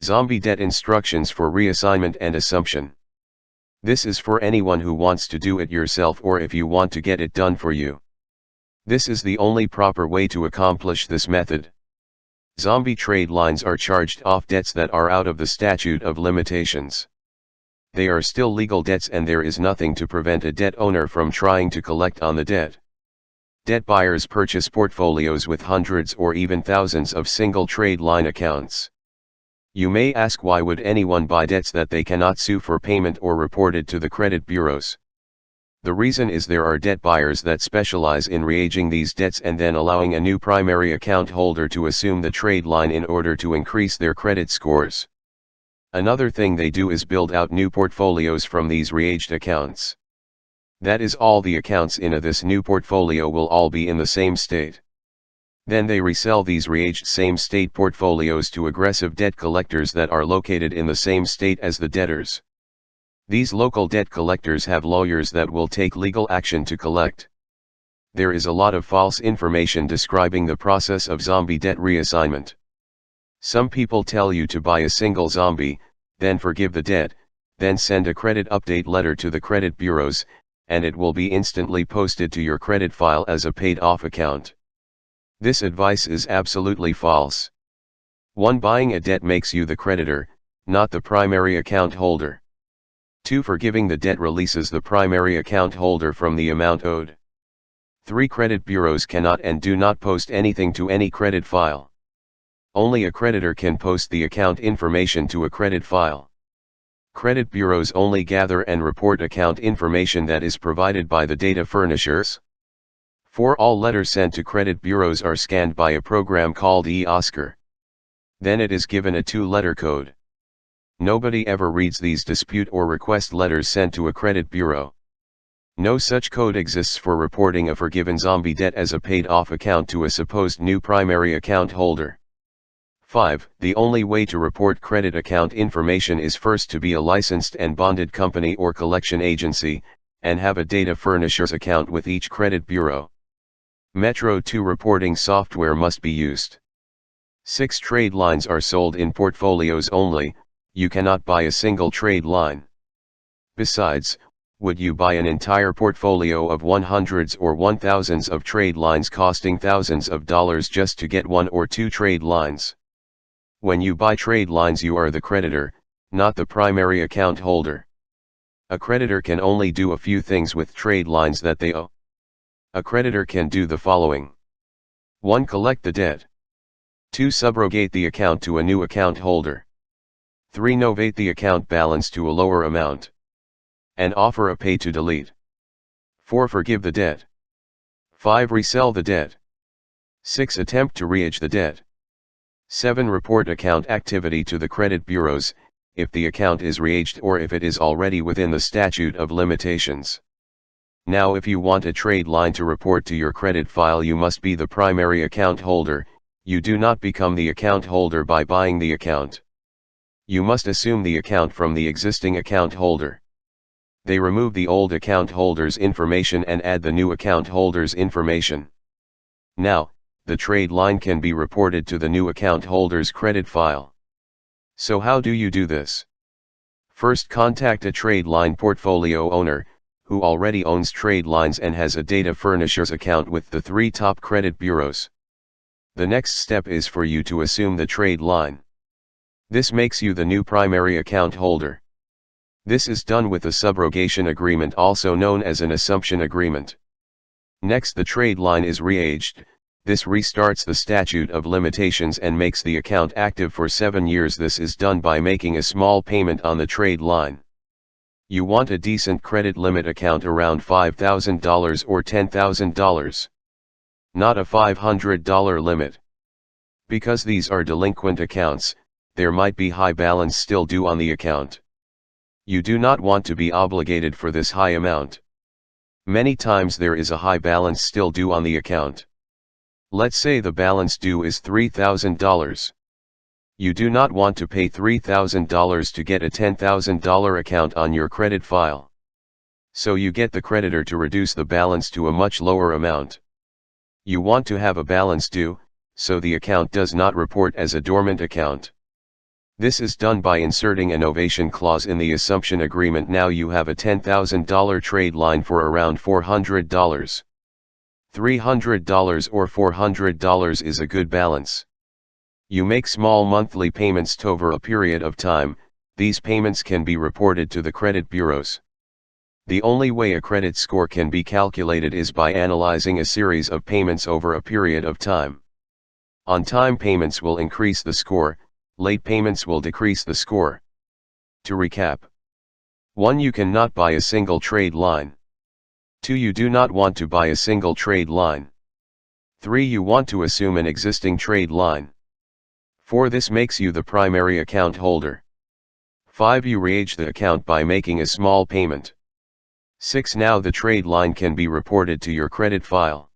Zombie debt instructions for reassignment and assumption. This is for anyone who wants to do it yourself or if you want to get it done for you. This is the only proper way to accomplish this method. Zombie trade lines are charged off debts that are out of the statute of limitations. They are still legal debts and there is nothing to prevent a debt owner from trying to collect on the debt. Debt buyers purchase portfolios with hundreds or even thousands of single trade line accounts. You may ask, why would anyone buy debts that they cannot sue for payment or reported to the credit bureaus? The reason is there are debt buyers that specialize in reaging these debts and then allowing a new primary account holder to assume the trade line in order to increase their credit scores. Another thing they do is build out new portfolios from these reaged accounts. That is, all the accounts in this new portfolio will all be in the same state. Then they resell these reaged same state portfolios to aggressive debt collectors that are located in the same state as the debtors. These local debt collectors have lawyers that will take legal action to collect. There is a lot of false information describing the process of zombie debt reassignment. Some people tell you to buy a single zombie, then forgive the debt, then send a credit update letter to the credit bureaus, and it will be instantly posted to your credit file as a paid-off account. This advice is absolutely false. 1. Buying a debt makes you the creditor, not the primary account holder. 2. Forgiving the debt releases the primary account holder from the amount owed. 3. Credit bureaus cannot and do not post anything to any credit file. Only a creditor can post the account information to a credit file. Credit bureaus only gather and report account information that is provided by the data furnishers. 4. All letters sent to credit bureaus are scanned by a program called e-Oscar. Then it is given a 2-letter code. Nobody ever reads these dispute or request letters sent to a credit bureau. No such code exists for reporting a forgiven zombie debt as a paid-off account to a supposed new primary account holder. 5. The only way to report credit account information is first to be a licensed and bonded company or collection agency, and have a data furnishers account with each credit bureau. Metro 2 reporting software must be used. 6. Trade lines are sold in portfolios only, you cannot buy a single trade line. Besides, would you buy an entire portfolio of hundreds or thousands of trade lines costing thousands of dollars just to get 1 or 2 trade lines? When you buy trade lines, you are the creditor, not the primary account holder. A creditor can only do a few things with trade lines that they owe. A creditor can do the following. 1. Collect the debt. 2. Subrogate the account to a new account holder. 3. Novate the account balance to a lower amount. And offer a pay to delete. 4. Forgive the debt. 5. Resell the debt. 6. Attempt to reage the debt. 7. Report account activity to the credit bureaus, if the account is reaged or if it is already within the statute of limitations. Now, if you want a trade line to report to your credit file, you must be the primary account holder. You do not become the account holder by buying the account. You must assume the account from the existing account holder. They remove the old account holder's information and add the new account holder's information. Now, the trade line can be reported to the new account holder's credit file. So how do you do this? First, contact a trade line portfolio owner, who already owns trade lines and has a data furnishers account with the 3 top credit bureaus. The next step is for you to assume the trade line. This makes you the new primary account holder. This is done with a subrogation agreement, also known as an assumption agreement. Next, the trade line is reaged. This restarts the statute of limitations and makes the account active for 7 years. This is done by making a small payment on the trade line. You want a decent credit limit account around $5,000 or $10,000. Not a $500 limit. Because these are delinquent accounts, there might be high balance still due on the account. You do not want to be obligated for this high amount. Many times there is a high balance still due on the account. Let's say the balance due is $3,000. You do not want to pay $3,000 to get a $10,000 account on your credit file. So you get the creditor to reduce the balance to a much lower amount. You want to have a balance due, so the account does not report as a dormant account. This is done by inserting a novation clause in the assumption agreement. Now you have a $10,000 trade line for around $400. $300 or $400 is a good balance. You make small monthly payments over a period of time. These payments can be reported to the credit bureaus. The only way a credit score can be calculated is by analyzing a series of payments over a period of time. On-time payments will increase the score, late payments will decrease the score. To recap: 1. You cannot buy a single trade line. 2. You do not want to buy a single trade line. 3. You want to assume an existing trade line. 4. This makes you the primary account holder. 5. You re-age the account by making a small payment. 6. Now the trade line can be reported to your credit file.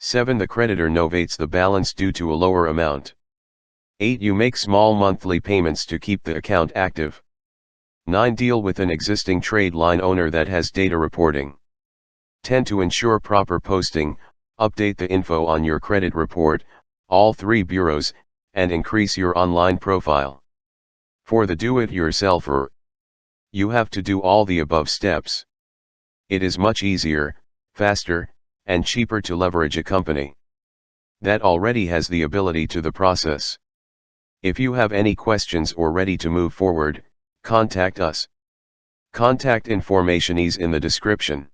7. The creditor novates the balance due to a lower amount. 8. You make small monthly payments to keep the account active. 9. Deal with an existing trade line owner that has data reporting. 10. To ensure proper posting, update the info on your credit report, all 3 bureaus, and increase your online profile. For the do-it-yourselfer, you have to do all the above steps. It is much easier, faster, and cheaper to leverage a company that already has the ability to the process. If you have any questions or ready to move forward, contact us. Contact information is in the description.